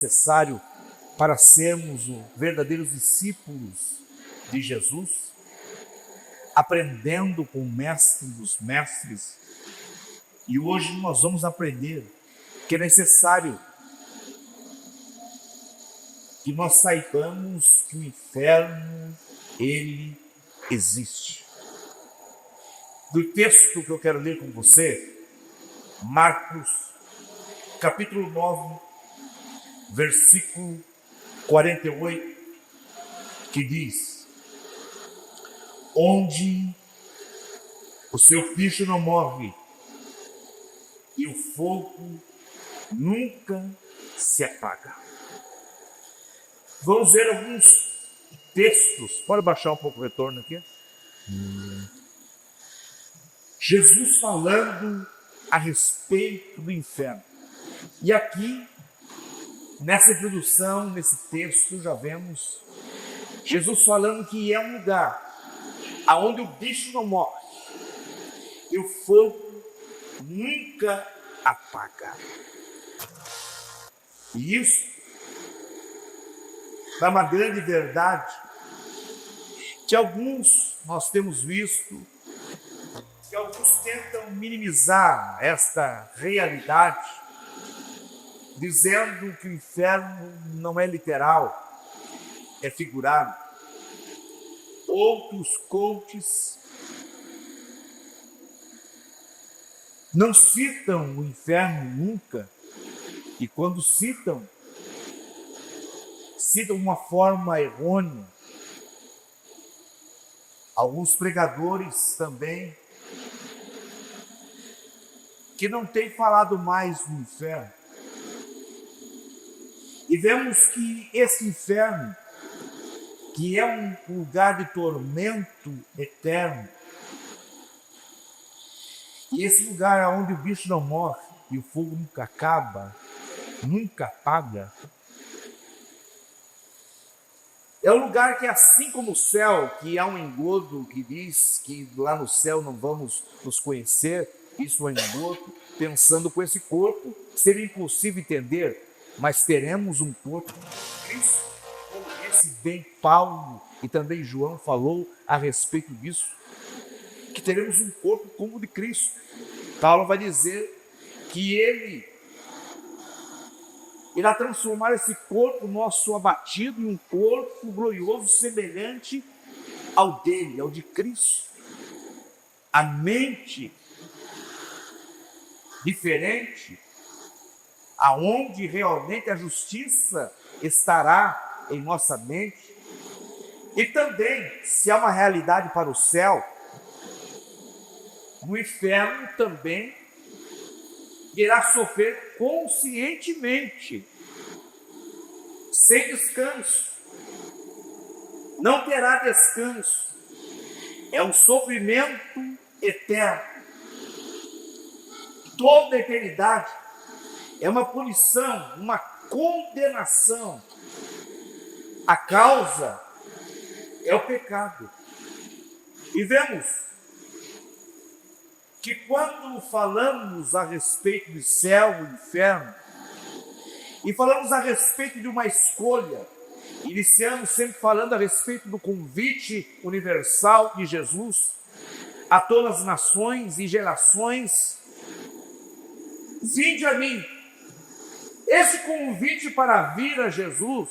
necessário para sermos verdadeiros discípulos de Jesus, aprendendo com o mestre dos mestres. E hoje nós vamos aprender que é necessário que nós saibamos que o inferno, ele existe. Do texto que eu quero ler com você, Marcos, capítulo 9, versículo 48, que diz: onde o seu bicho não morre e o fogo nunca se apaga. Vamos ver alguns textos. Pode baixar um pouco o retorno aqui. Jesus falando a respeito do inferno. E aqui, nessa introdução, nesse texto, já vemos Jesus falando que é um lugar onde o bicho não morre e o fogo nunca apaga. E isso é uma grande verdade que alguns nós temos visto, que alguns tentam minimizar esta realidade, dizendo que o inferno não é literal, é figurado. Outros coaches não citam o inferno nunca, e quando citam de uma forma errônea. Alguns pregadores também que não têm falado mais do inferno. E vemos que esse inferno, que é um lugar de tormento eterno, e esse lugar onde o bicho não morre e o fogo nunca acaba, nunca apaga, é um lugar que, assim como o céu, que há um engodo que diz que lá no céu não vamos nos conhecer, isso é um engodo, pensando com esse corpo, seria impossível entender, mas teremos um corpo de Cristo, como esse bem Paulo e também João falou a respeito disso, que teremos um corpo como o de Cristo. Paulo vai dizer que ele irá transformar esse corpo nosso abatido em um corpo glorioso semelhante ao dele, ao de Cristo. A mente diferente, aonde realmente a justiça estará em nossa mente. E também, se há uma realidade para o céu, o inferno também irá sofrer conscientemente, sem descanso. Não terá descanso. É um sofrimento eterno. Toda a eternidade é uma punição, uma condenação. A causa é o pecado. E vemos que quando falamos a respeito do céu e do inferno, e falamos a respeito de uma escolha, iniciamos sempre falando a respeito do convite universal de Jesus a todas as nações e gerações: vinde a mim. Esse convite para vir a Jesus,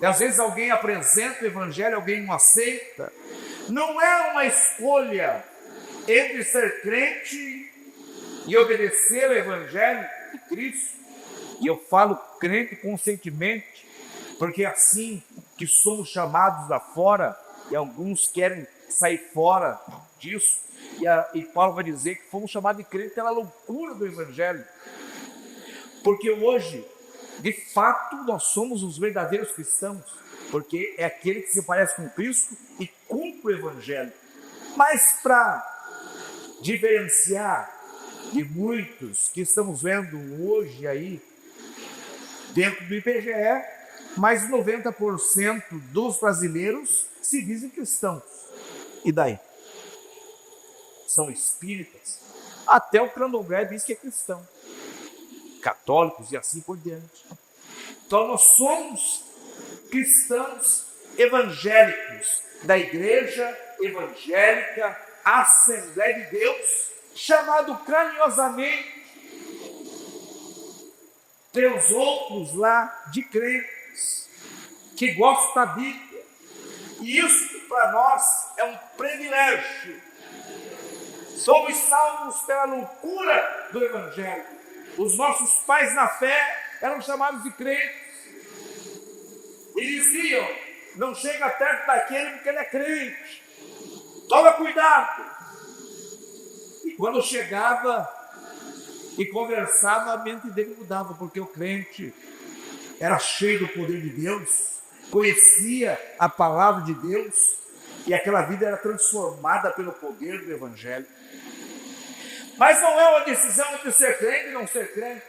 e às vezes alguém apresenta o evangelho, alguém não aceita, não é uma escolha entre ser crente e obedecer ao evangelho de Cristo. E eu falo crente conscientemente, porque é assim que somos chamados lá fora, e alguns querem sair fora disso, e Paulo vai dizer que fomos chamados de crente pela loucura do evangelho, porque hoje, de fato, nós somos os verdadeiros cristãos, porque é aquele que se parece com Cristo e cumpre o evangelho. Mas para diferenciar de muitos que estamos vendo hoje aí dentro do IBGE, mais de 90% dos brasileiros se dizem cristãos. E daí? São espíritas. Até o candomblé diz que é cristão. católicos e assim por diante. Então nós somos cristãos evangélicos da Igreja Evangélica Assembleia de Deus, chamado carinhosamente pelos outros lá de crentes que gostam da Bíblia. E isso para nós é um privilégio. Somos salvos pela loucura do Evangelho. Os nossos pais na fé eram chamados de crentes. E diziam: não chega perto daquele porque ele é crente. Toma cuidado. E quando chegava e conversava, a mente dele mudava, porque o crente era cheio do poder de Deus, conhecia a palavra de Deus, e aquela vida era transformada pelo poder do Evangelho. Mas não é uma decisão entre ser crente e não ser crente,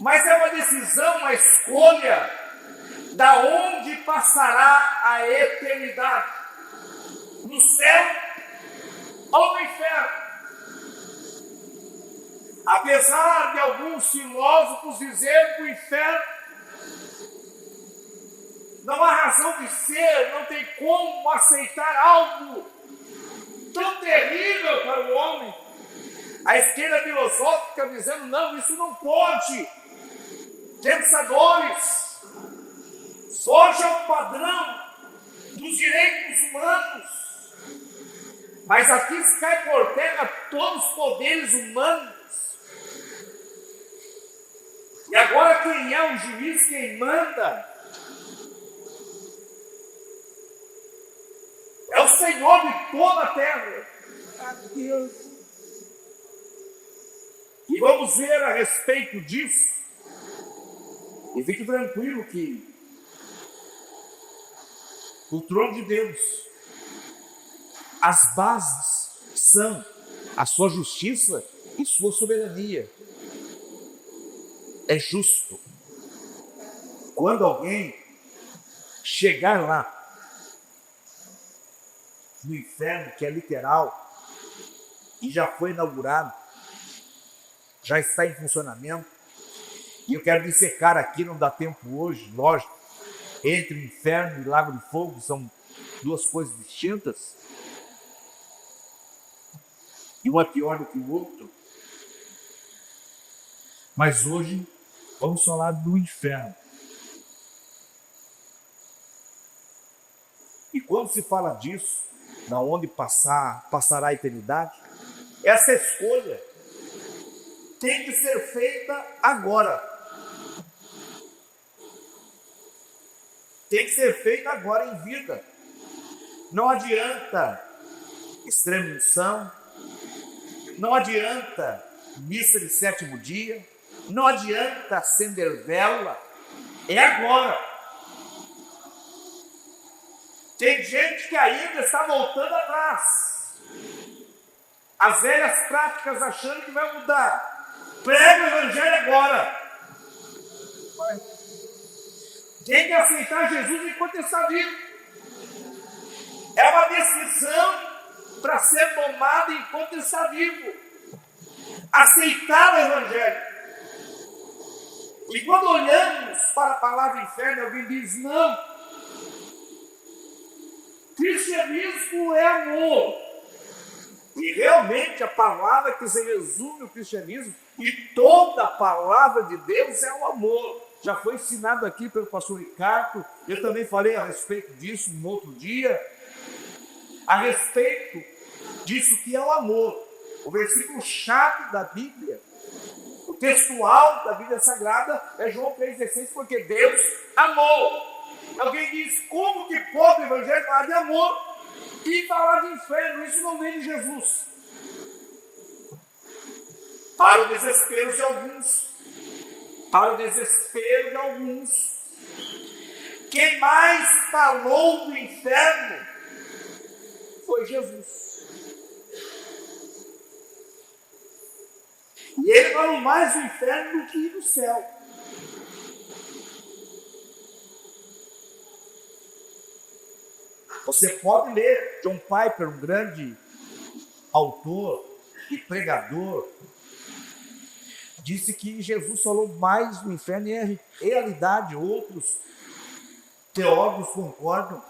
mas é uma decisão, uma escolha, da onde passará a eternidade, no céu ou no inferno. Apesar de alguns filósofos dizerem que o inferno não há razão de ser, não tem como aceitar algo tão terrível para o homem. A esquerda filosófica dizendo: não, isso não pode. Pensadores, foge ao padrão dos direitos humanos. Mas aqui se cai por terra todos os poderes humanos. E agora quem é o juiz, quem manda? É o Senhor de toda a terra. Deus. E vamos ver a respeito disso. E fique tranquilo que o trono de Deus, as bases são a sua justiça e sua soberania. É justo. Quando alguém chegar lá no inferno, que é literal, e já foi inaugurado, já está em funcionamento, e eu quero dissecar aqui, não dá tempo hoje, lógico, entre inferno e lago de fogo são duas coisas distintas, e um é pior do que o outro. Mas hoje vamos falar do inferno. E quando se fala disso, na onde passará a eternidade, essa escolha tem que ser feita agora. Tem que ser feita agora em vida. Não adianta extrema-unção, não adianta missa de sétimo dia, não adianta acender vela, é agora. Tem gente que ainda está voltando atrás, as velhas práticas, achando que vai mudar. Prega o Evangelho agora. Tem que aceitar Jesus enquanto está vivo. É uma decisão para ser tomada enquanto está vivo. Aceitar o Evangelho. E quando olhamos para a palavra inferno, alguém diz: não, cristianismo é amor. E realmente a palavra que se resume o cristianismo, e toda a palavra de Deus é o amor. Já foi ensinado aqui pelo pastor Ricardo, eu também falei a respeito disso no outro dia, a respeito disso que é o amor. O versículo-chave da Bíblia, o textual da Bíblia Sagrada é João 3,16, porque Deus amou. Alguém diz: como que pode o Evangelho falar de amor e falar de inferno? Isso não vem de Jesus. Para o desespero de alguns, quem mais falou do inferno foi Jesus. E ele falou mais do inferno do que do céu. Você pode ler John Piper, um grande autor e pregador, disse que Jesus falou mais do inferno e é realidade. Outros teólogos concordam,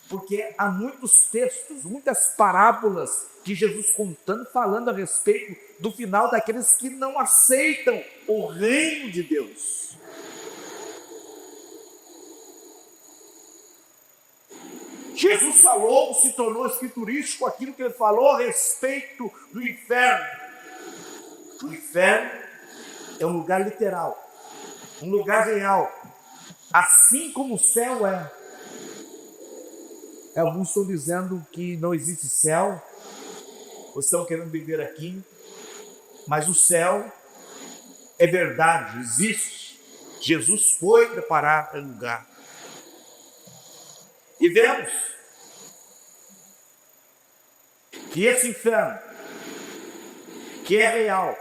porque há muitos textos, muitas parábolas de Jesus contando, falando a respeito do final daqueles que não aceitam o reino de Deus. Jesus falou, se tornou escriturístico aquilo que ele falou a respeito do inferno. O inferno é um lugar literal, um lugar real, assim como o céu é. Alguns estão dizendo que não existe céu, ou estão querendo viver aqui, mas o céu é verdade, existe. Jesus foi preparar um lugar. E vemos que esse inferno, que é real,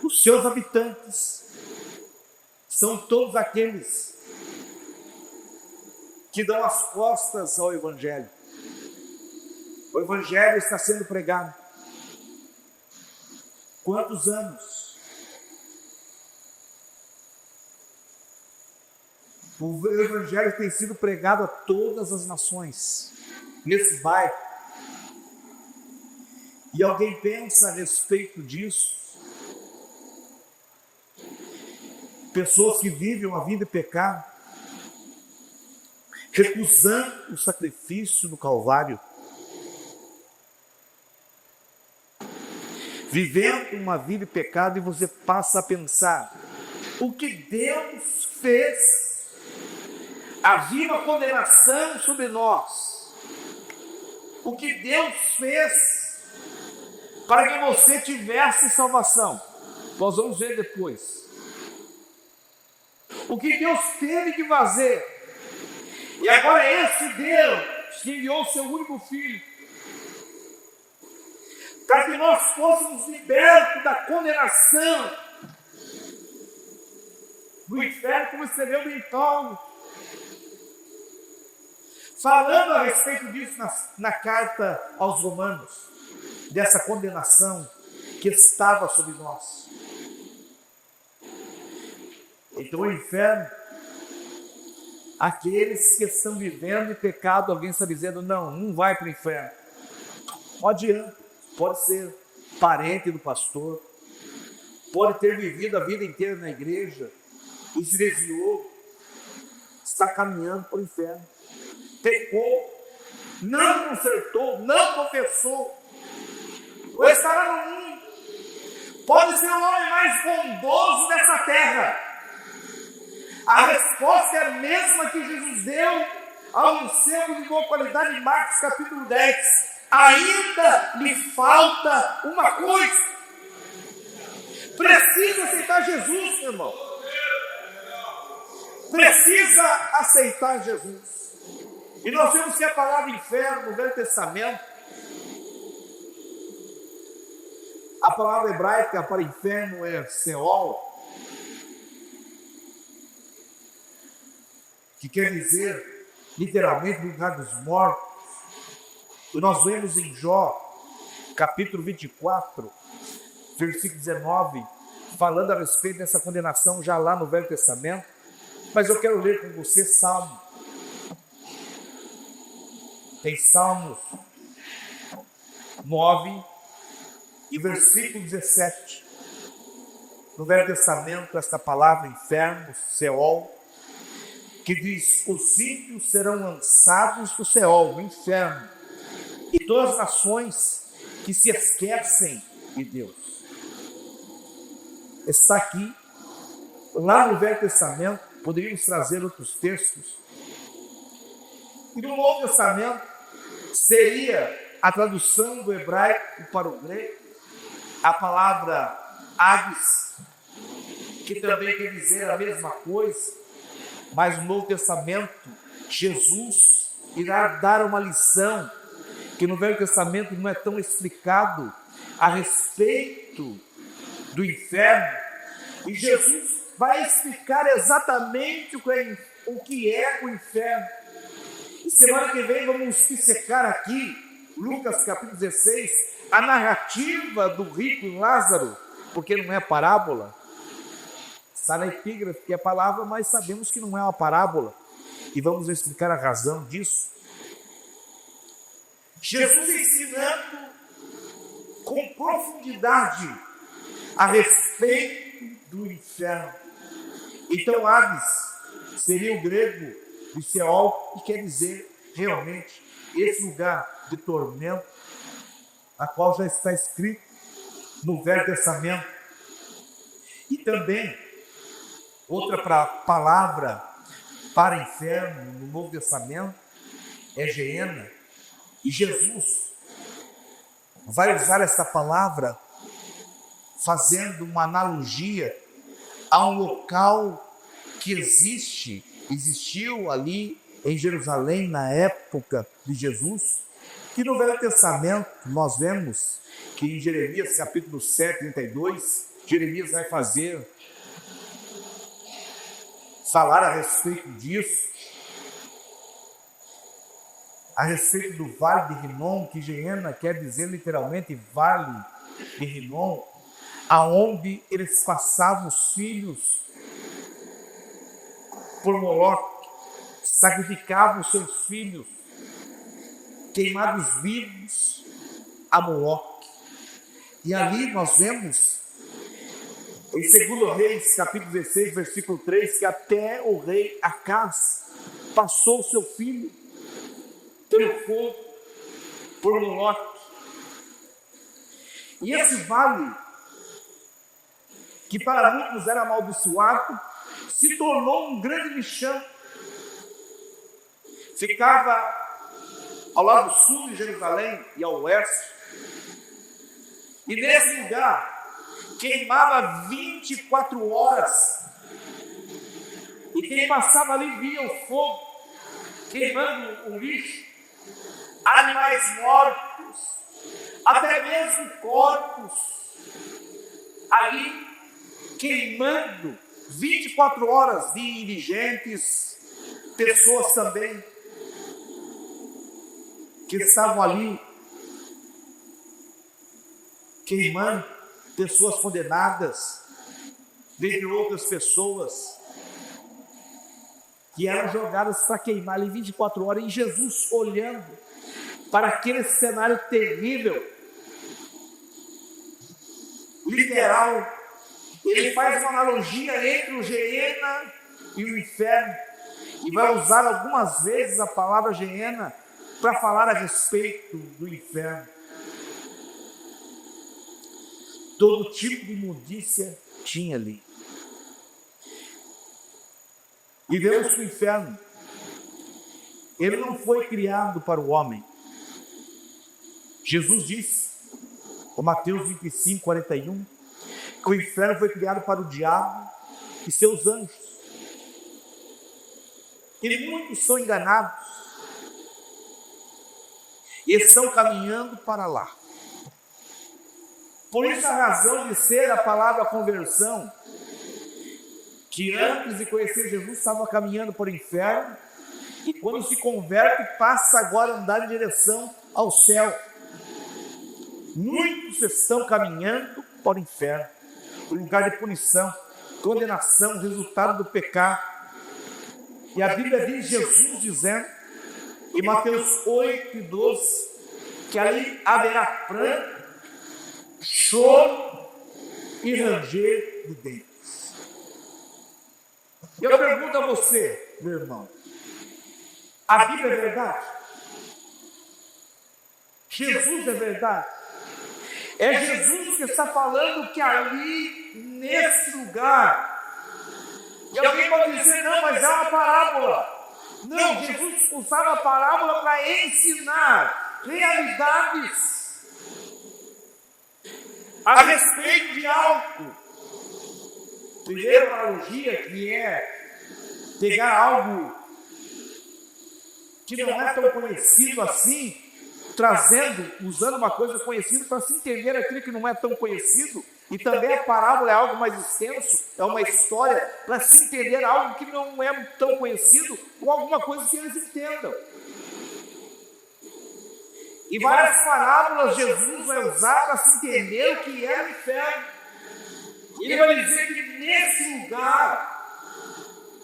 os seus habitantes são todos aqueles que dão as costas ao Evangelho. O Evangelho está sendo pregado. Quantos anos? O Evangelho tem sido pregado a todas as nações, nesse bairro. E alguém pensa a respeito disso? Pessoas que vivem uma vida de pecado, recusando o sacrifício do Calvário, vivendo uma vida de pecado, e você passa a pensar: o que Deus fez? Havia uma condenação sobre nós. O que Deus fez para que você tivesse salvação? Nós vamos ver depois. O que Deus teve que fazer? E agora esse Deus que enviou o seu único Filho, para que nós fôssemos libertos da condenação do inferno, como escreveu bem Paulo, falando a respeito disso na carta aos Romanos, dessa condenação que estava sobre nós. Então o inferno, aqueles que estão vivendo em pecado, alguém está dizendo: não vai para o inferno. Não adianta, pode ser parente do pastor, pode ter vivido a vida inteira na igreja e se desviou, está caminhando para o inferno. Pecou, não consertou, não confessou, ou estará no mundo. Pode ser o homem mais bondoso dessa terra. A resposta é a mesma que Jesus deu ao enfermo de boa qualidade em Marcos capítulo 10. Ainda me falta uma coisa. Precisa aceitar Jesus, meu irmão. Precisa aceitar Jesus. E nós vemos que a palavra inferno no Velho Testamento, a palavra hebraica para inferno é Seol, que quer dizer literalmente lugar dos mortos. E nós vemos em Jó, capítulo 24, versículo 19, falando a respeito dessa condenação já lá no Velho Testamento. Mas eu quero ler com você Salmo. Tem Salmos 9 e versículo 17. No Velho Testamento, esta palavra inferno, Seol, que diz: os ímpios serão lançados no Seol, no inferno, e todas as nações que se esquecem de Deus. Está aqui. Lá no Velho Testamento, poderíamos trazer outros textos. E no Novo Testamento, seria a tradução do hebraico para o grego, a palavra Hades, que também quer dizer a mesma coisa, mas no Novo Testamento, Jesus irá dar uma lição que no Velho Testamento não é tão explicado a respeito do inferno, e Jesus vai explicar exatamente o que é o inferno. E semana que vem vamos dissecar aqui, Lucas capítulo 16, a narrativa do rico e Lázaro, porque não é parábola. Está na epígrafe que é palavra, mas sabemos que não é uma parábola. E vamos explicar a razão disso. Jesus ensinando com profundidade a respeito do inferno. Então, Hades seria o grego de Seol, que quer dizer realmente esse lugar de tormento, a qual já está escrito no Velho Testamento. E também outra palavra para inferno no Novo Testamento é Geena. E Jesus vai usar essa palavra fazendo uma analogia a um local que existiu ali em Jerusalém na época de Jesus, que no Velho Testamento nós vemos que em Jeremias capítulo 7, 32, Jeremias vai falar a respeito disso, a respeito do Vale de Rinom, que Geena quer dizer literalmente Vale de Rinom, aonde eles passavam os filhos por Moloque, sacrificavam os seus filhos queimados vivos a Moloque. E ali nós vemos em 2 Reis, capítulo 16, versículo 3, que até o rei Acaz passou o seu filho pelo fogo, por Moloque. E esse vale, que para muitos era amaldiçoado, se tornou um grande lixão. Ficava ao lado sul de Jerusalém e ao oeste. E nesse lugar queimava 24 horas. E quem passava ali via o fogo queimando o lixo, animais mortos, até mesmo corpos ali queimando 24 horas de indigentes, pessoas também que estavam ali queimando, pessoas condenadas, dentre outras pessoas que eram jogadas para queimar ali 24 horas, e Jesus olhando para aquele cenário terrível, literal, ele faz uma analogia entre o Geena e o inferno, e vai usar algumas vezes a palavra Geena para falar a respeito do inferno. Todo tipo de imundícia tinha ali. E vemos que o inferno, ele não foi criado para o homem. Jesus disse, em Mateus 25, 41, que o inferno foi criado para o diabo e seus anjos. E muitos são enganados e estão caminhando para lá. Por isso a razão de ser a palavra conversão, que antes de conhecer Jesus estava caminhando para o inferno, e quando se converte passa agora a andar em direção ao céu. Muitos estão caminhando para o inferno, o lugar de punição, condenação, resultado do pecado. E a Bíblia diz, Jesus dizendo, em Mateus 8, 12, que ali haverá pranto, choro e ranger de dentes. Eu pergunto a você, meu irmão, a Bíblia é verdade? Jesus é verdade? É Jesus que está falando que ali, nesse lugar, e alguém pode dizer, não, mas é uma parábola. Não, Jesus usava a parábola para ensinar realidades a respeito de algo. Primeira analogia, que é pegar algo que não é tão conhecido assim, usando uma coisa conhecida para se entender aquilo que não é tão conhecido. E também a parábola é algo mais extenso, é uma história para se entender algo que não é tão conhecido, com alguma coisa que eles entendam. E várias parábolas Jesus vai usar para se entender o que é o inferno. Ele vai dizer que nesse lugar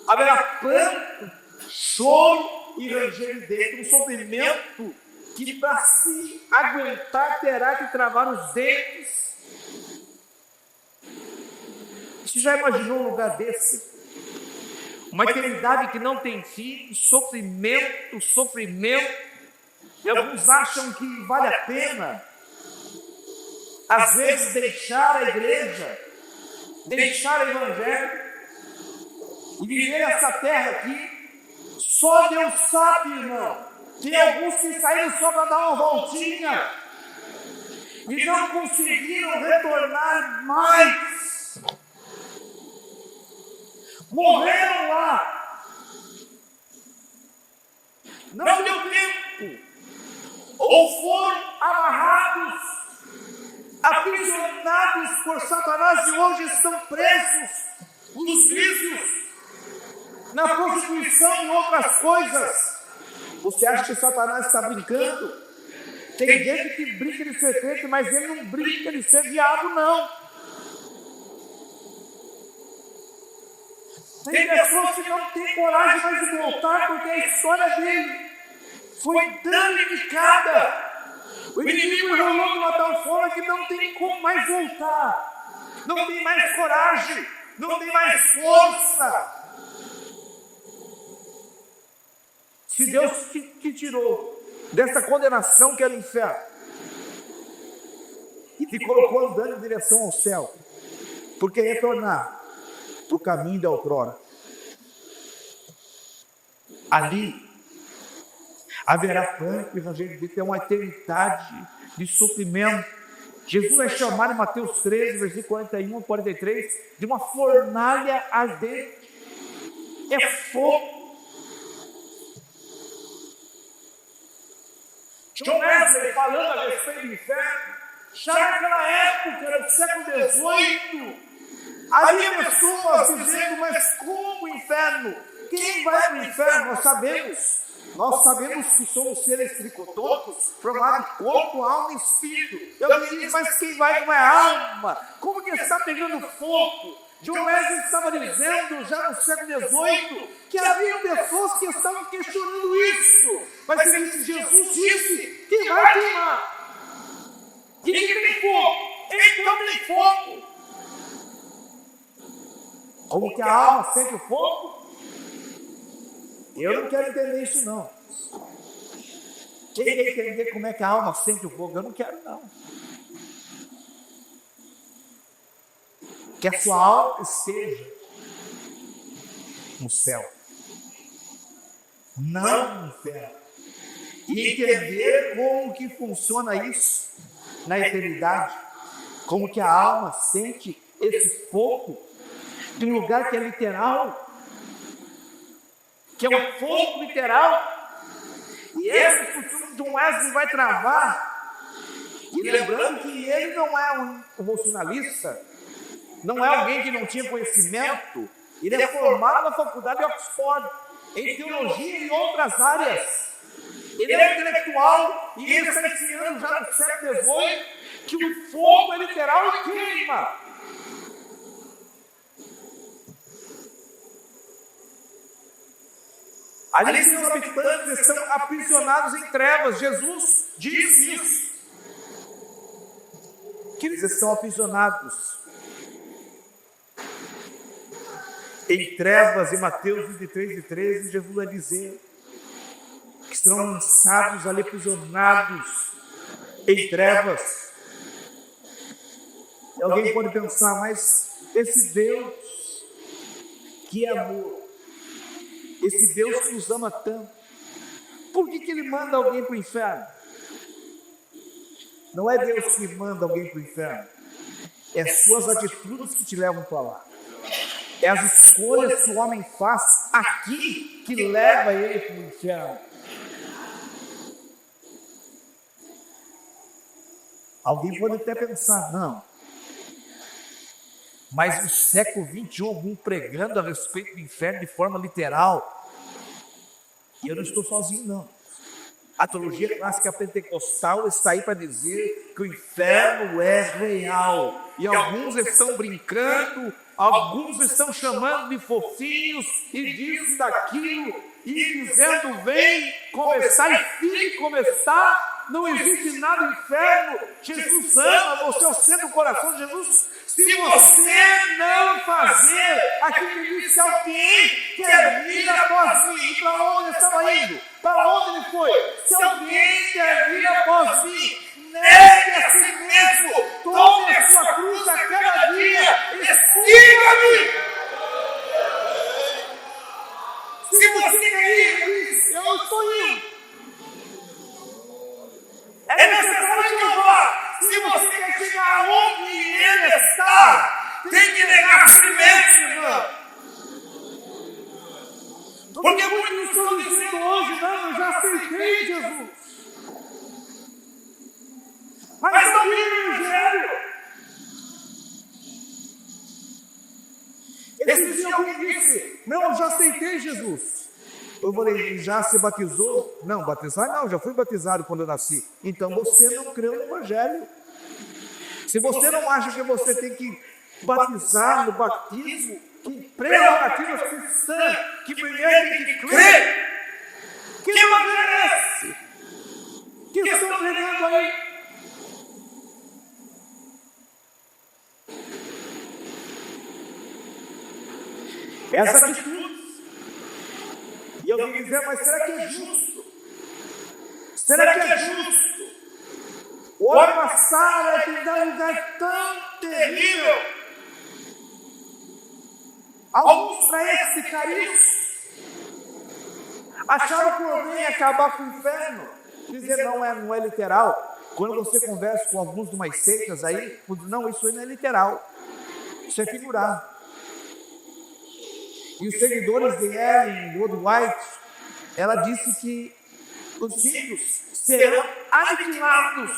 haverá pranto, choro e ranger de dentro, um sofrimento que para se aguentar terá que travar os dentes. Você já imaginou um lugar desse? Uma eternidade que não tem fim, sofrimento, sofrimento. E alguns acham que vale a pena, às vezes, deixar a igreja, deixar o evangelho e viver essa terra aqui. Só Deus sabe, irmão. Tem alguns que saíram só para dar uma voltinha e não conseguiram retornar mais. Morreram lá. Não deu tempo. Ou foram amarrados, aprisionados por Satanás e hoje estão presos nos vícios, na prostituição e outras coisas. Você acha que Satanás está brincando? Tem gente que brinca de ser crente, mas ele não brinca de ser diabo, não. Tem pessoas que não têm coragem mais de voltar porque a história dele foi danificada. O inimigo enrolou de uma tal forma que não tem como mais voltar. Não tem mais coragem. Não tem mais força. Se Deus te tirou dessa condenação que era o inferno e te colocou andando em direção ao céu, porque retornar para o caminho da outrora, ali haverá pranto e ranger de dentes, é uma eternidade de sofrimento. Jesus vai chamar em Mateus 13, versículo 41 a 43, de uma fornalha ardente. É fogo. John Wesley, falando a respeito do inferno, já naquela época, era do século XVIII, havia pessoas dizendo, mas como o inferno? Quem vai para o inferno? Nós sabemos que somos seres tricotômicos, formados de corpo, alma e espírito. Eu me digo, mas quem vai não é alma? Como que está pegando fogo? John Wesley estava dizendo, já no século XVIII, que havia pessoas que estavam questionando isso. Mas ele disse, Jesus disse, quem vai queimar? E que tem fogo? Então tem fogo. Como que a alma sente o fogo? Eu não quero entender isso, não. Quem quer entender como é que a alma sente o fogo? Eu não quero, não. Que a sua alma esteja no céu, não no inferno. E entender como que funciona isso na eternidade. Como que a alma sente esse fogo de um lugar que é literal, que é um fogo literal. E esse futuro de um Wesley vai travar. E lembrando que ele não é um emocionalista, não é alguém que não tinha conhecimento. Ele é formado na faculdade de Oxford, em teologia e em outras áreas. Ele é intelectual e ele está ensinando já no século XVIII que o fogo é literal e queima. Ali seus habitantes estão aprisionados em trevas. Jesus disse isso. Que eles estão aprisionados em trevas. Em Mateus 23 e 13, Jesus vai dizer que serão lançados ali, aprisionados em trevas. E alguém pode pensar, mas esse Deus que é amor, esse Deus que nos ama tanto, por que ele manda alguém para o inferno? Não é Deus que manda alguém para o inferno, é suas atitudes que te levam para lá. É as escolhas que o homem faz aqui que leva ele para o inferno. Alguém pode até pensar, não, mas no século XXI, alguém pregando a respeito do inferno de forma literal. E eu não estou sozinho, não. A teologia clássica pentecostal está aí para dizer que o inferno é real. E alguns estão brincando, alguns estão chamando de fofinhos e disso e daquilo, e dizendo vem como está e fique como está. Não existe nada no inferno. Jesus ama, você é o centro do coração de Jesus. Se você não fazer aquilo que disse, alguém quer vir após mim. E para onde ele estava indo? Para onde ele foi? Se alguém quer vir após mim, negue a si mesmo, tome a sua cruz a cada dia e siga-me. Se você quer ir, diz, eu estou indo. É necessário que eu vá. Se você quer chegar onde ele está, tem que negar a si mesmo, irmão. Porque muitos estão dizendo hoje, não, eu já aceitei Jesus. Mas não vive o Evangelho. Esse dia alguém disse, não, eu já aceitei Jesus. Eu falei, já se batizou? Não, batizar não, já fui batizado quando eu nasci. Então você não creu no Evangelho. Se você não acha que você tem que batizar no batismo, que prerrogativa cristã, que primeiro tem que crer, que Evangelho é esse? Que estão pregando aí? Essa atitude. E eu vim dizer, mas será que é justo? Será que é justo? O homem passado é que dá um lugar tão terrível. Alguns para eles ficaram isso. Acharam que o homem ia acabar com o inferno. Dizer, não é literal. Quando você conversa com alguns de umas seitas aí, não, isso aí não é literal. Isso é figurado. E os seguidores de Ellen White, ela disse que os ímpios serão aniquilados,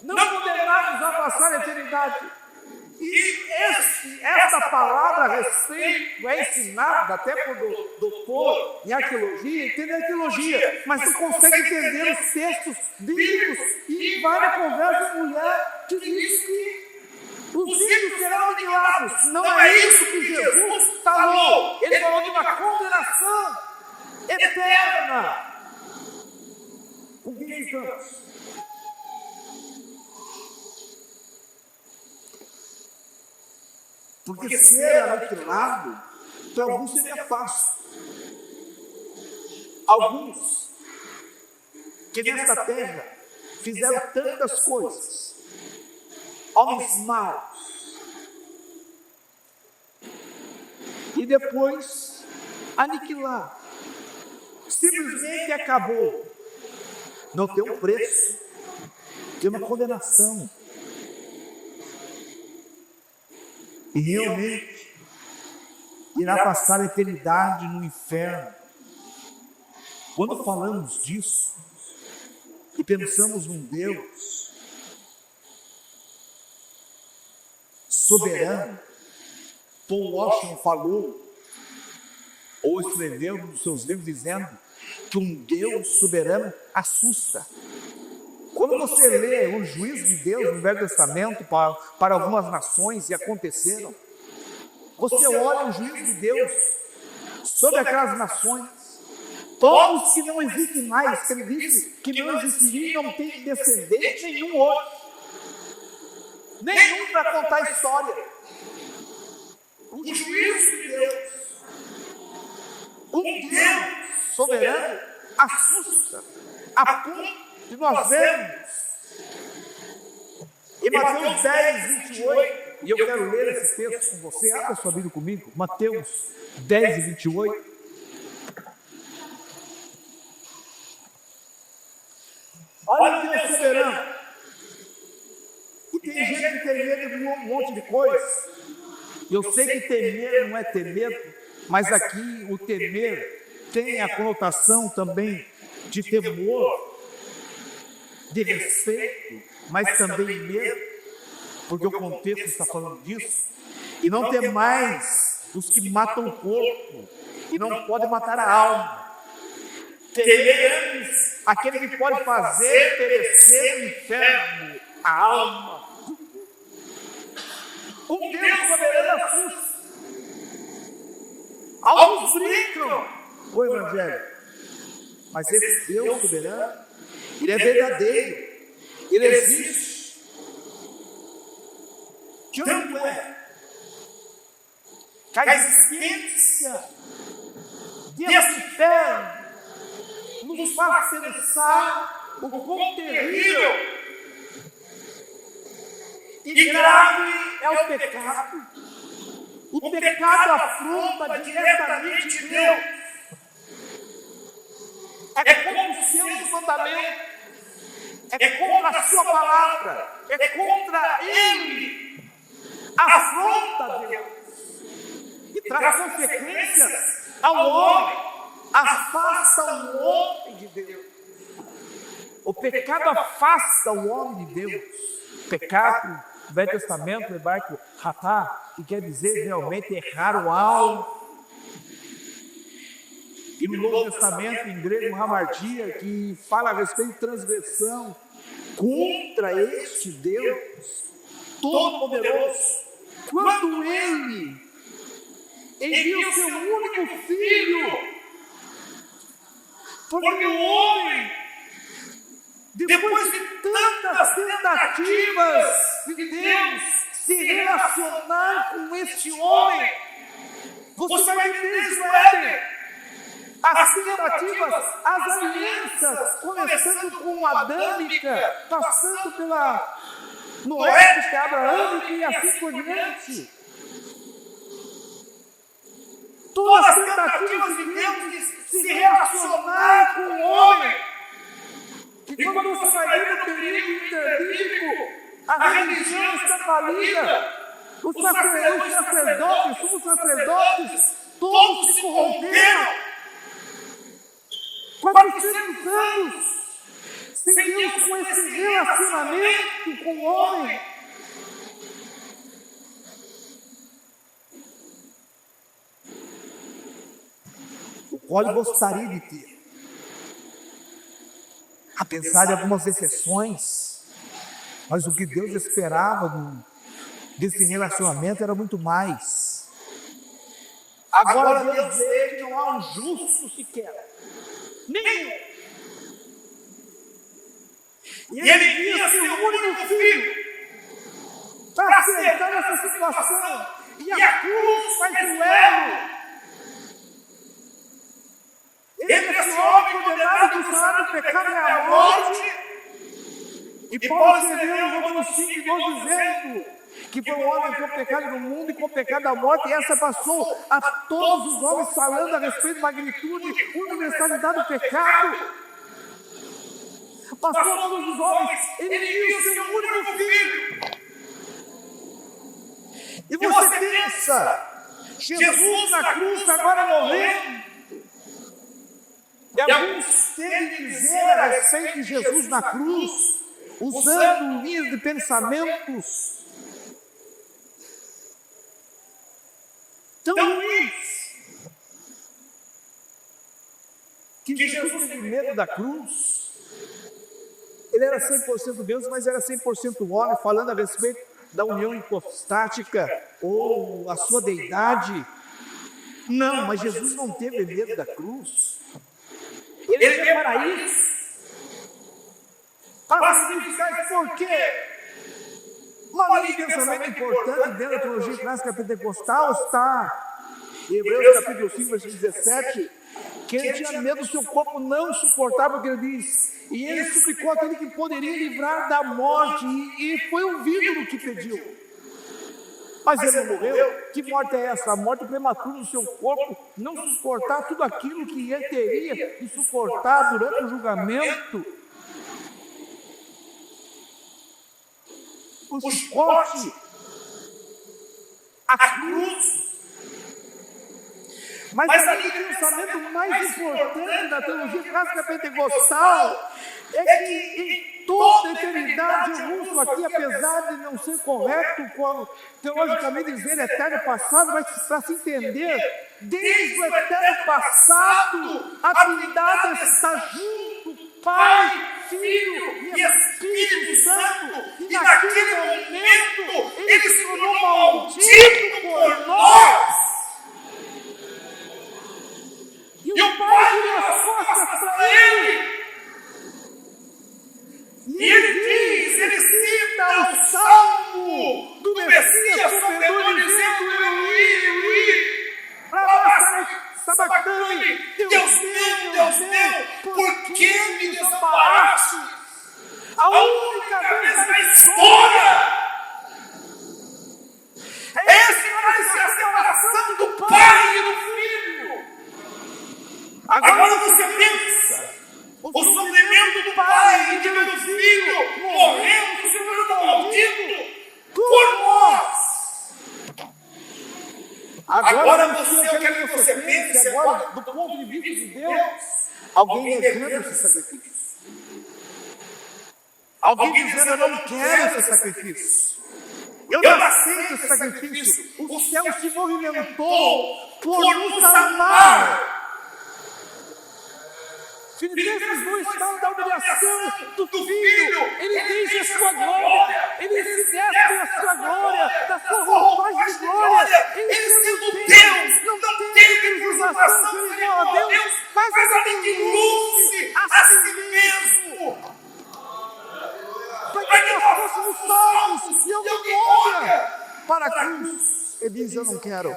não condenados a passar a eternidade. E essa palavra a respeito é ensinada até por doutor em arqueologia, entende a arqueologia, mas não consegue entender os textos bíblicos. E vai na conversa com mulher que diz que os ímpios serão aniquilados. Não é isso que Jesus falou. Ele falou de uma condenação eterna. Com quem ficamos? Porque ser aniquilado, para alguns seria fácil. Alguns que nesta terra fizeram tantas coisas, homens maus, e depois aniquilar, simplesmente acabou. Não tem um preço, tem uma condenação. E realmente irá passar a eternidade no inferno. Quando falamos disso e pensamos num Deus soberano, Paul Washington falou ou escreveu nos seus livros dizendo que um Deus soberano assusta. Quando você lê o juízo de Deus no Velho Testamento para algumas nações, e aconteceram, você olha o juízo de Deus sobre aquelas nações, todos que não existem mais, que ele disse que não existiriam, não tem descendente nenhum hoje, nenhum para contar a história. O juízo de Deus, um Deus soberano, assusta, a ponto de nós vermos em Mateus 10, 28, e eu quero ler esse texto com você. Abra sua Bíblia comigo, Mateus 10, 28. Olha o Deus soberano. E tem gente que tem medo de um monte de coisa. Eu sei que temer não é ter medo, mas aqui o temer tem a conotação também de temor, de respeito, mas também medo, porque o contexto está falando disso. E não tem mais os que matam o corpo e não podem matar a alma. temer aquele que pode fazer perecer no inferno a alma. Um Deus soberano assusta. Alguns brincam o Evangelho, mas esse Deus soberano, Ele é verdadeiro, Ele existe. Tanto é que a existência desse inferno nos faz pensar o quão terrível e grave é o pecado. O pecado afronta diretamente Deus. É contra os seus mandamentos. É contra a sua palavra. É contra Ele. Afronta Deus. E traz consequências ao homem. Afasta o homem de Deus. O pecado afasta o homem de Deus. O pecado, no Velho Testamento, no hebraico, ratá, que quer dizer realmente errar o alvo. E no Novo Testamento, em grego, hamartia, que fala a respeito de transgressão contra este Deus Todo-Poderoso. Quando Ele envia o seu único Filho, porque o homem, depois de tantas tentativas de Deus se relacionar com este homem, você vai ver desde o Éden, as tentativas, as alianças, começando com a adâmica, passando pela noética, abraâmica e assim por diante. Todas as tentativas de Deus de se relacionar com o homem. E quando você vai ver no período interbíblico, a religião está falida. Os sacerdotes, os sacerdotes, todos se corromperam. 400 anos sem Deus com esse relacionamento com o homem. O qual eu gostaria de ter. Apesar de algumas exceções, mas o que Deus esperava desse relacionamento era muito mais. Agora Deus vê que não há um justo sequer. Nenhum. E Ele envia seu único Filho para acertar essa situação. E a cruz faz o elo entre esse homem condenado que o salário do pecado é a morte. E Paulo escreveu em Romanos 5, 12, dizendo que foi o homem com o pecado do mundo e com o pecado da morte, e essa passou a todos os homens, falando a respeito da magnitude, universalidade do pecado. Passou a todos os homens, Ele enviou o seu único Filho. E você pensa, Jesus na cruz agora morrendo. E alguns têm que dizer a respeito de Jesus na cruz, usando linhas de pensamentos tão ruins, que Jesus teve medo da cruz. Ele era 100% Deus, mas era 100% homem, falando a respeito da união hipostática ou a sua deidade. Não, mas Jesus não teve medo da cruz. Ele veio para isso. Para significar por quê? Uma linha de pensamento importante dentro da teologia clássica pentecostal está em Hebreus capítulo 5, versículo 17, que ele tinha medo do seu corpo não suportar, porque ele diz, e ele suplicou aquele que poderia livrar da morte, e foi ouvido no que pediu. Mas ele não morreu. Que morte é essa? A morte prematura do seu corpo, não suportar tudo aquilo que ele teria de suportar durante o julgamento. O chicote, a cruz. Mas ali o pensamento mais importante da teologia clássica pentecostal é que toda a eternidade. Eu uso aqui, apesar de não ser correto, teologicamente dizer eterno passado, mas para se entender, desde o eterno passado, a Trindade está junto, Pai, Filho e Espírito Santo, e naquele momento ele se tornou maldito por nós. E o Pai virou as costas para ele. E ele cita o salmo do Messias sofredor, dizendo: Eloi, lama sabachthani, Deus meu, por que me desamparaste? A única vez na história esse parece a separação do Pai e do Filho. Agora você pensa o sofrimento do Pai e do Filho morrendo, se tornando maldito por nós. Agora eu quero que você pense agora do ponto de vista de Deus, alguém negando esse sacrifício. Alguém dizendo: eu não quero esse sacrifício. Eu não aceito esse sacrifício. O céu se movimentou por nos amar. Filipenses 2 fala da humilhação do Filho. Ele deixa a sua glória, ele se despe a sua glória, da sua roupagem de glória. Ele sendo Deus, não tem usurpação ser igual a Deus, mas ele diluiu-se a si mesmo. Para que nós fôssemos salvos, e eu não olho para a cruz. Ele diz: eu não quero.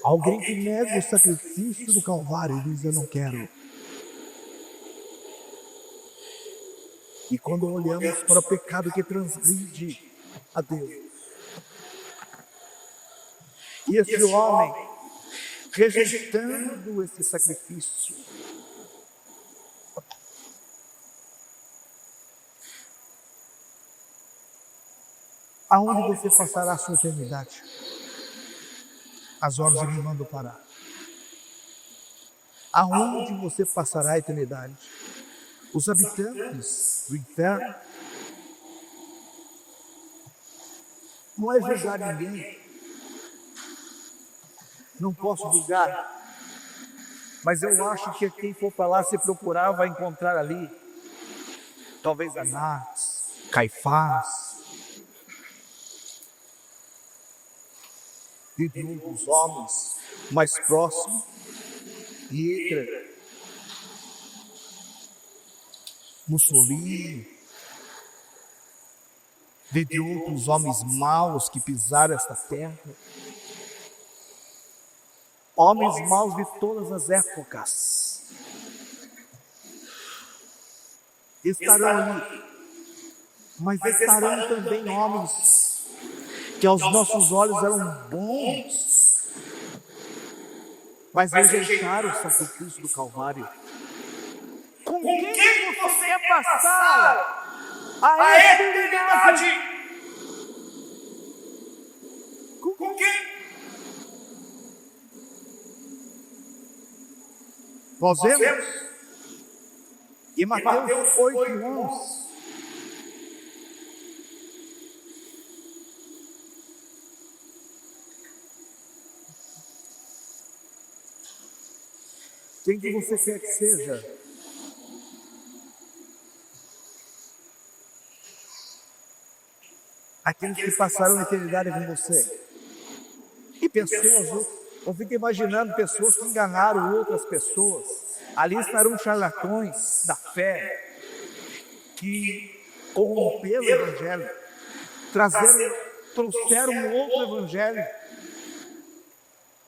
Alguém que nega o sacrifício do Calvário e diz: eu não quero. E quando olhamos para o pecado que transgride a Deus, e esse homem rejeitando esse sacrifício, aonde você passará a sua eternidade? As horas me mandam parar. Aonde você passará a eternidade? Os habitantes do inferno não é julgar ninguém. Não posso julgar. Mas eu acho que quem for para lá, se procurar, vai encontrar ali talvez Anás, Caifás, dentre os homens mais próximos, Hitler, Mussolini, dentre outros homens maus que pisaram esta terra, homens maus de todas as épocas, estarão ali, mas estarão também homens que aos nossos olhos eram bons, mas rejeitaram o sacrifício do Calvário. Com quem você quer passar a eternidade? Com quem? Nós vemos em Mateus 8:11. Quem que você quer que seja? Aqueles que passaram a eternidade com você. E pessoas, eu fico imaginando pessoas que enganaram outras pessoas. Ali estarão charlatões da fé, que corromperam o evangelho, trouxeram um outro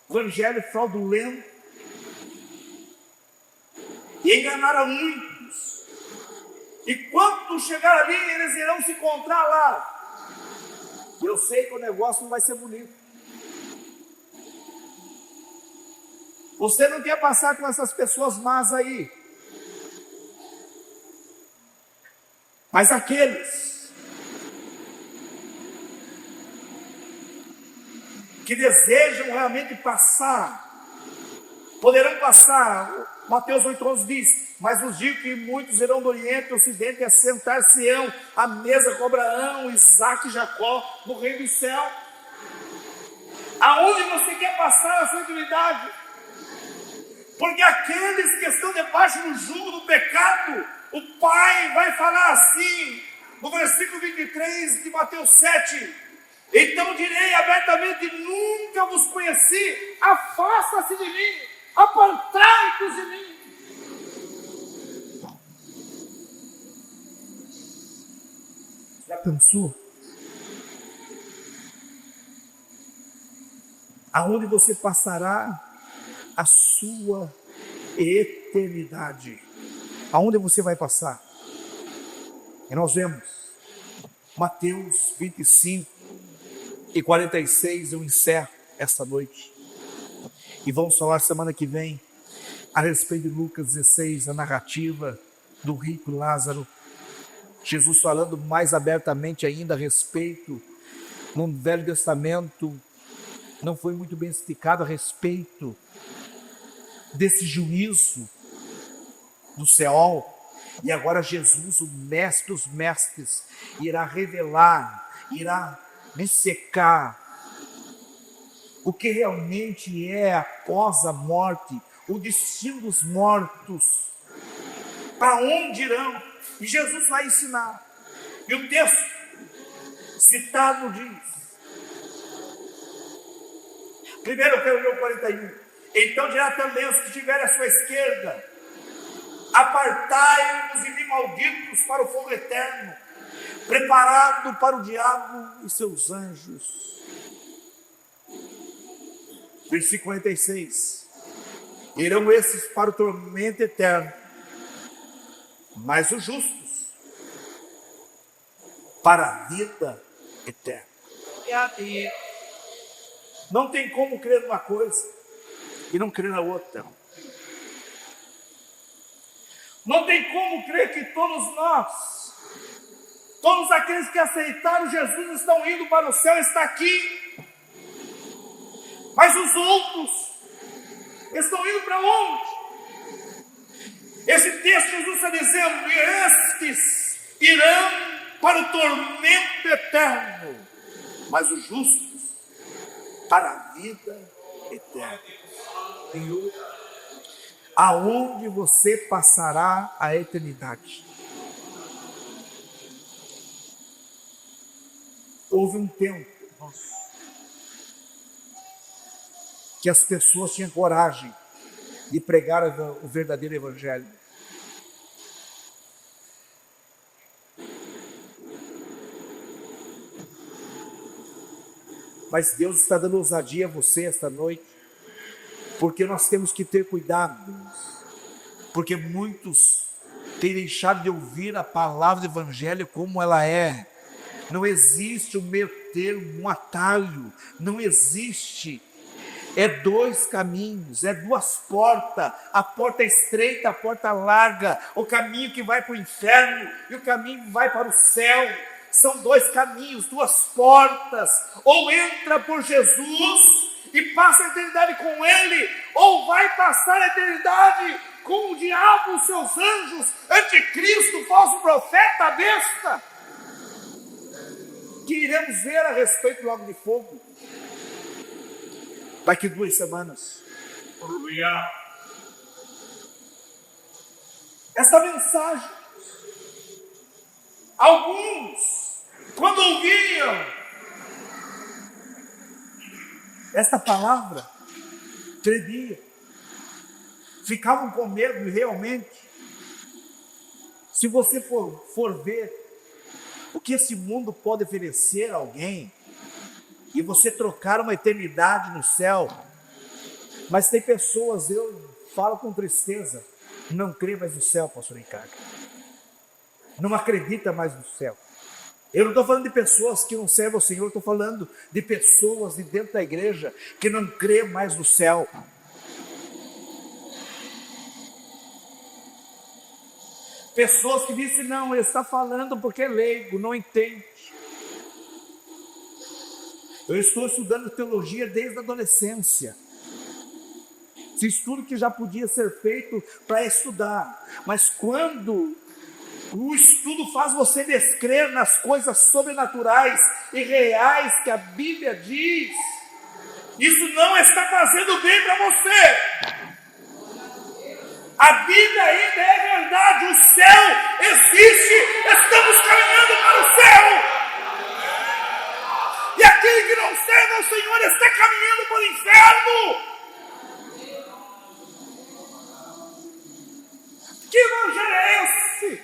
evangelho fraudulento, e enganaram muitos. E quando chegar ali, eles irão se encontrar lá. Eu sei que o negócio não vai ser bonito. Você não quer passar com essas pessoas más aí. Mas aqueles que desejam realmente passar Poderão passar, Mateus 8,11 diz, mas vos digo que muitos irão do Oriente e do Ocidente e assentar-se-ão à mesa com Abraão, Isaque e Jacó no reino do céu. Aonde você quer passar a sua eternidade? Porque aqueles que estão debaixo do jugo do pecado, o Pai vai falar assim, no versículo 23 de Mateus 7, então direi abertamente, nunca vos conheci, afasta-se de mim, apartai-vos de mim. Já pensou? Aonde você passará a sua eternidade? Aonde você vai passar? E nós vemos Mateus 25 e 46, eu encerro esta noite. E vamos falar semana que vem a respeito de Lucas 16, a narrativa do rico Lázaro. Jesus falando mais abertamente ainda a respeito, no Velho Testamento, não foi muito bem explicado a respeito desse juízo do Seol. E agora Jesus, o mestre dos mestres, irá revelar, irá dissecar o que realmente é após a morte, o destino dos mortos, para onde irão. E Jesus vai ensinar. E o texto citado diz, 1 Pedro 41, então dirá também os que estiverem à sua esquerda, apartai-vos de mim, malditos, para o fogo eterno, preparado para o diabo e seus anjos. Versículo 46, irão esses para o tormento eterno, mas os justos para a vida eterna. E não tem como crer numa coisa e não crer na outra. Não tem como crer que todos nós, todos aqueles que aceitaram Jesus estão indo para o céu, está aqui. Mas os outros estão indo para onde? Esse texto Jesus está dizendo, estes irão para o tormento eterno, mas os justos para a vida eterna. Aonde você passará a eternidade? Houve um tempo que as pessoas tinham coragem de pregar o verdadeiro evangelho. Mas Deus está dando ousadia a você esta noite, porque nós temos que ter cuidado, porque muitos têm deixado de ouvir a palavra do evangelho como ela é. Não existe um meio termo, um atalho, não existe. É dois caminhos, é duas portas, a porta estreita, a porta larga, o caminho que vai para o inferno e o caminho que vai para o céu. São dois caminhos, duas portas. Ou entra por Jesus e passa a eternidade com Ele, ou vai passar a eternidade com o diabo, os seus anjos, anticristo, falso profeta, besta, que iremos ver a respeito do lago de fogo daqui 2 semanas. Esta mensagem, alguns, quando ouviam esta palavra, tremiam, ficavam com medo. E realmente, se você for ver o que esse mundo pode oferecer a alguém, e você trocar uma eternidade no céu, mas tem pessoas, eu falo com tristeza, não crê mais no céu, pastor Ricardo, não acredita mais no céu. Eu não estou falando de pessoas que não servem ao Senhor, estou falando de pessoas de dentro da igreja que não crê mais no céu. Pessoas que dizem, não, ele está falando porque é leigo, não entende. Eu estou estudando teologia desde a adolescência. Fiz tudo que já podia ser feito para estudar. Mas quando o estudo faz você descrer nas coisas sobrenaturais e reais que a Bíblia diz, isso não está fazendo bem para você. A Bíblia ainda é verdade, o céu existe, estamos caminhando para o céu. E aquele que não serve ao Senhor está caminhando para o inferno. Que evangelho é esse?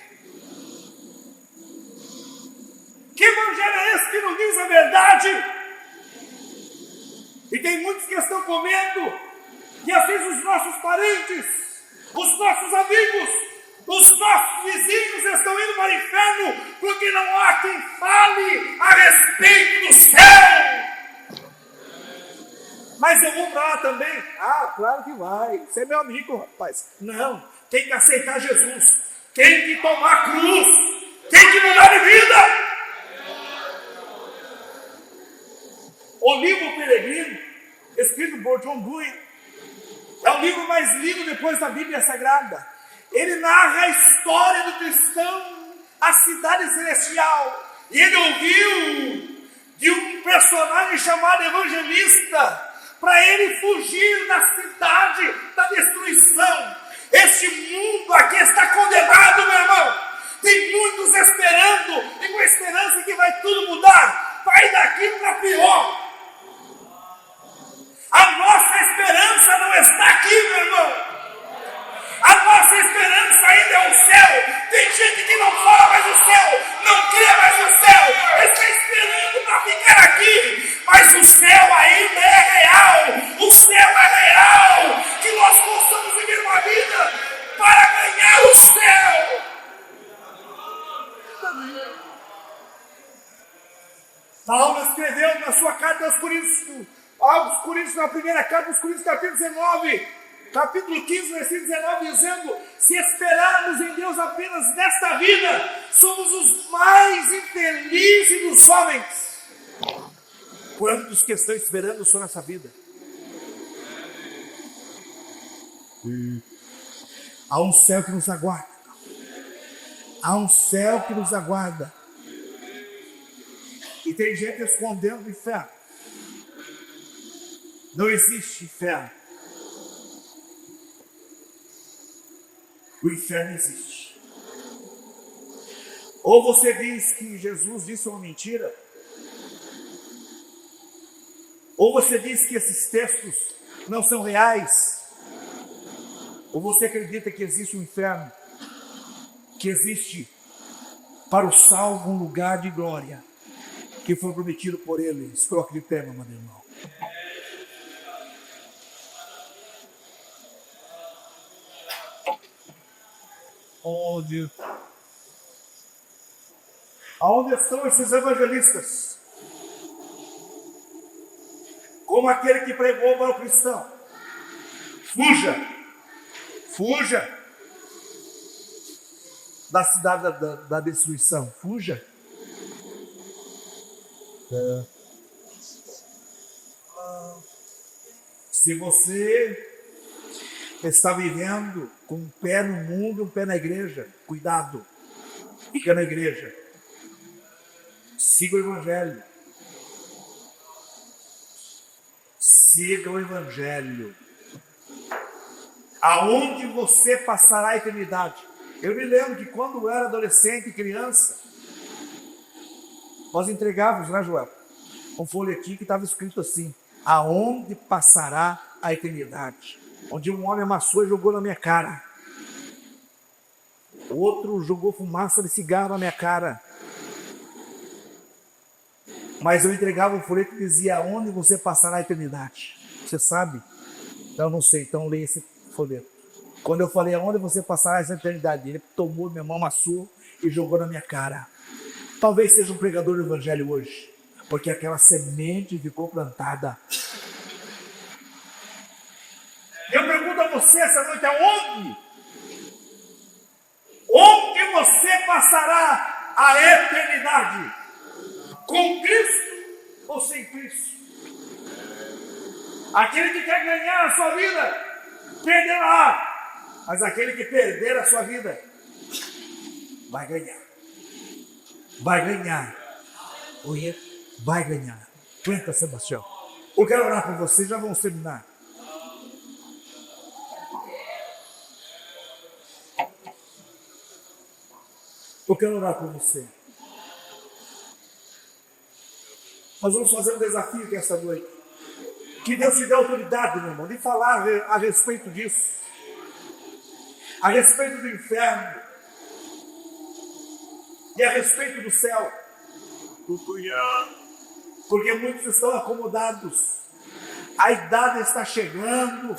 Que evangelho é esse que não diz a verdade? E tem muitos que estão comendo, e às vezes os nossos parentes, os nossos amigos, os nossos vizinhos estão indo para o inferno, porque não há quem fale a respeito do céu. Mas eu vou para lá também? Ah, claro que vai. Você é meu amigo, rapaz. Não, tem que aceitar Jesus. Tem que tomar a cruz. Tem que mudar de vida. O livro Peregrino, escrito por John Bunyan, é o livro mais lido depois da Bíblia Sagrada. Ele narra a história do cristão, a cidade celestial. E ele ouviu de um personagem chamado evangelista, para ele fugir da cidade da destruição. Este mundo aqui está condenado, meu irmão. Tem muitos esperando, e com a esperança que vai tudo mudar. Vai daqui para pior. A nossa esperança não está aqui, meu irmão. A nossa esperança ainda é o céu. Tem gente que não fala mais o céu, não crê mais o céu, está esperando para ficar aqui. Mas o céu ainda é real. O céu é real. Que nós possamos viver uma vida para ganhar o céu. Paulo escreveu na sua carta aos Coríntios, na primeira carta aos Coríntios, capítulo 19, capítulo 15, versículo 19, dizendo: se esperarmos em Deus apenas nesta vida, somos os mais infelizes dos homens. Quantos que estão esperando só nessa vida? Há um céu que nos aguarda. Há um céu que nos aguarda. E tem gente escondendo o inferno. Não existe inferno. O inferno existe. Ou você diz que Jesus disse uma mentira, ou você diz que esses textos não são reais, ou você acredita que existe um inferno, que existe para o salvo um lugar de glória, que foi prometido por ele. Coloque de pé, meu irmão. Oh, Deus. Aonde estão esses evangelistas? Como aquele que pregou para o cristão: fuja, fuja da cidade da destruição, fuja. Se você está vivendo com um pé no mundo e um pé na igreja, cuidado, fica na igreja, siga o evangelho, siga o evangelho, aonde você passará a eternidade. Eu me lembro que quando eu era adolescente e criança, nós entregávamos, né, Joel, um folhetim que estava escrito assim: aonde passará a eternidade. Onde um homem amassou e jogou na minha cara. O outro jogou fumaça de cigarro na minha cara. Mas eu entregava um folheto que dizia: aonde você passará a eternidade. Você sabe? Então, não sei, então leia esse folheto. Quando eu falei aonde você passará essa eternidade, ele tomou minha mão, amassou e jogou na minha cara. Talvez seja um pregador do evangelho hoje, porque aquela semente ficou plantada. Eu pergunto a você essa noite: aonde? Onde você passará a eternidade? Com Cristo ou sem Cristo? Aquele que quer ganhar a sua vida perderá. Mas aquele que perder a sua vida, vai ganhar. Vai ganhar. Oi, vai ganhar. Canta, Sebastião. Eu quero orar por vocês, já vamos terminar. Eu quero orar por você. Nós vamos fazer um desafio aqui essa noite. Que Deus te dê autoridade, meu irmão, de falar a respeito disso. A respeito do inferno. E a respeito do céu. Porque muitos estão acomodados. A idade está chegando.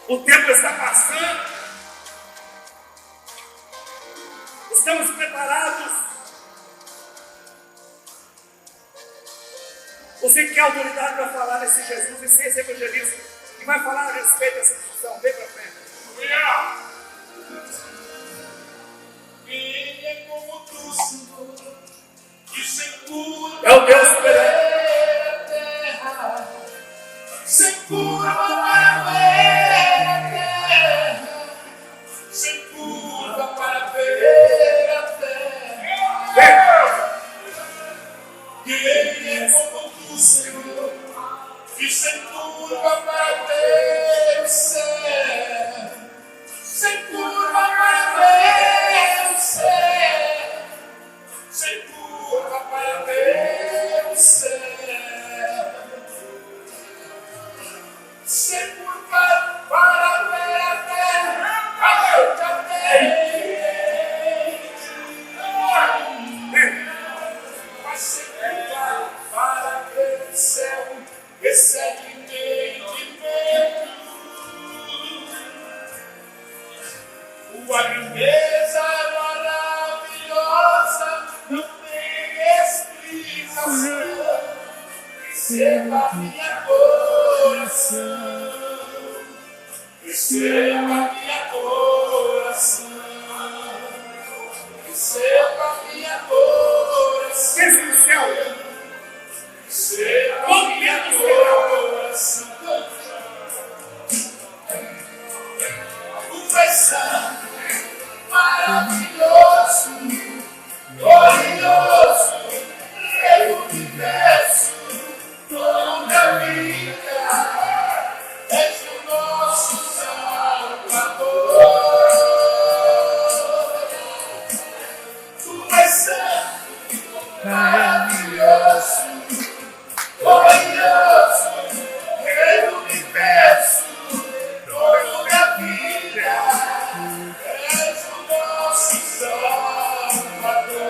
O tempo está passando. Estamos preparados. Você quer autoridade para falar desse Jesus e ser esse evangelista que vai falar a respeito dessa discussão? Vem para frente. Ele é como tu, Senhor, que segura É o Deus soberano. a terra, segura para ver a terra, segura para ver a terra. Ele é como tu, Senhor, que segura para ver o céu, segura para ver o céu, segura para ver o céu, segura para ver a terra, a noite a mas segura para ver o céu, recebe entendimento. Tua grandeza é maravilhosa, não tem explicação. Receba minha coração, receba minha coração, receba minha coração, Desde o céu. receba minha coração. Tu és santo, maravilhoso, glorioso, Rei do universo, dono da vida, és o nosso Salvador. Tu és santo, maravilhoso, glorioso, Rei do universo, dono da vida, és o nosso Salvador.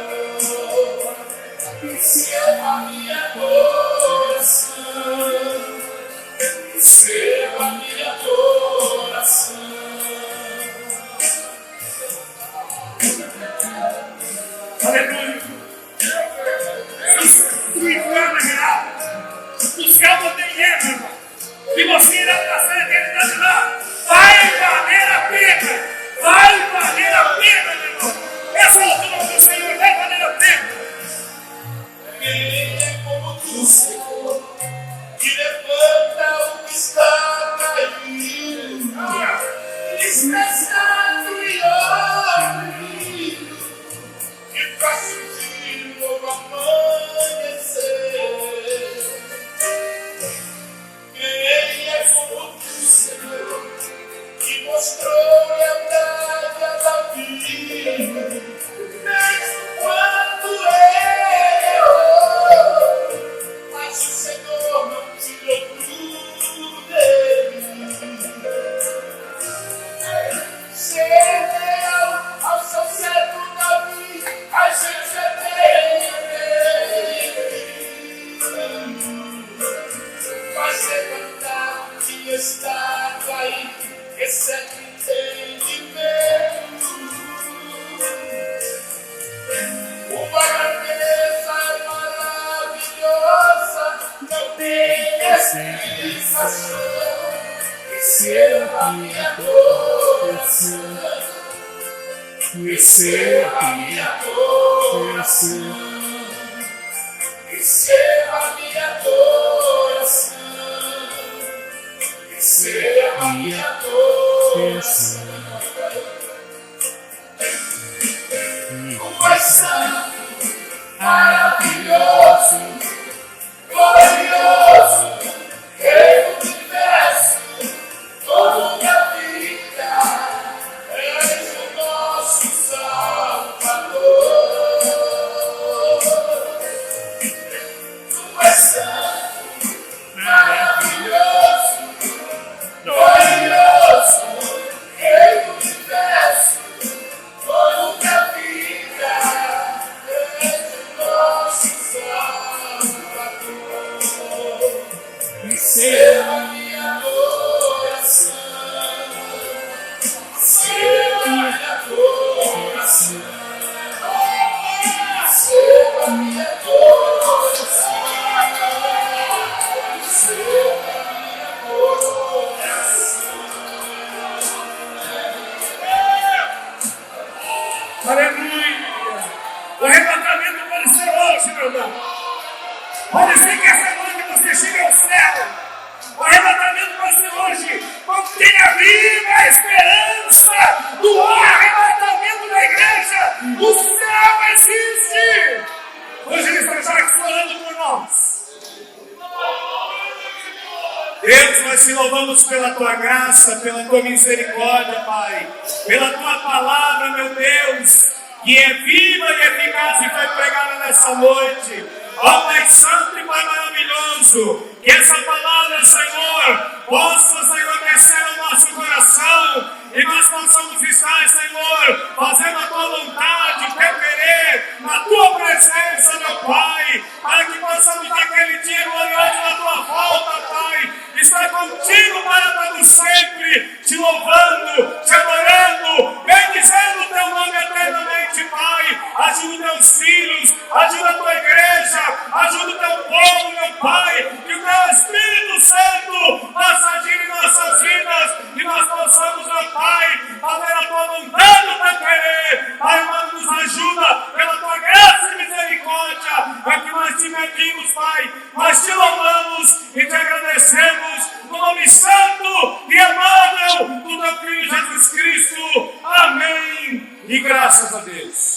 Receba minha coração, receba minha coração. Aleluia. O inferno é real. O céu não tem jeito, irmão. E você irá passar a eternidade lá. Vai valer a pena. Vai valer a pena, meu irmão. Essa altura do Senhor vai valer a pena. Ele é como tu, Senhor, que levanta o que está caído, descansando e dormindo, que faz surgir um novo amanhecer. Ele é como tu, Senhor, que mostrou lealdade a Davi, mesmo quando ele errou, mas o Senhor não tirou tudo dele. Ser leal ao seu servo Davi, a gente é dele. Fazer cantar o que está caído, recebe entendimento. Uma grandeza maravilhosa, não tem explicação. Receba minha coração, receba minha coração, receba minha coração, receba minha dor. Tu és santo, maravilhoso, glorioso, Rei do universo, dono da vida, és o nosso Salvador. Tu és santo, maravilhoso, glorioso, Rei do universo, dono da vida, és o nosso Salvador. Receba minha adoração, receba minha adoração, receba minha adoração, receba minha adoração. Aleluia! O arrebatamento pode ser hoje, meu irmão. Pode ser que essa noite você chegue ao céu. O arrebatamento pode ser hoje. Mantenha viva a esperança do arrebatamento da igreja. O céu existe. Hoje ele está já explorando por nós. Deus, nós te louvamos pela tua graça, pela tua misericórdia, Pai. Pela tua palavra, meu Deus, que é viva e eficaz e foi pregada nessa noite. Ó Pai Santo e Pai maravilhoso, que essa palavra, Senhor, possa, Senhor, descer ao nosso coração e nós possamos estar, Senhor, fazendo a tua vontade, o teu querer, na tua presença, meu Pai, para que possamos naquele dia glorioso da tua volta, Pai, estar contigo para todo sempre, te louvando, te adorando, bendizendo o teu nome eternamente, Pai. Ajuda teus filhos, ajuda a tua igreja, ajuda o teu povo, meu Pai, que o teu Espírito Santo possa agir em nossas vidas e nós possamos, meu Pai, fazer a tua vontade, o teu querer. Pai, mas nos ajuda pela tua graça e misericórdia. É que nós te pedimos, Pai, nós te louvamos e te agradecemos no nome santo e amável do teu Filho Jesus Cristo. Amém. E graças a Deus.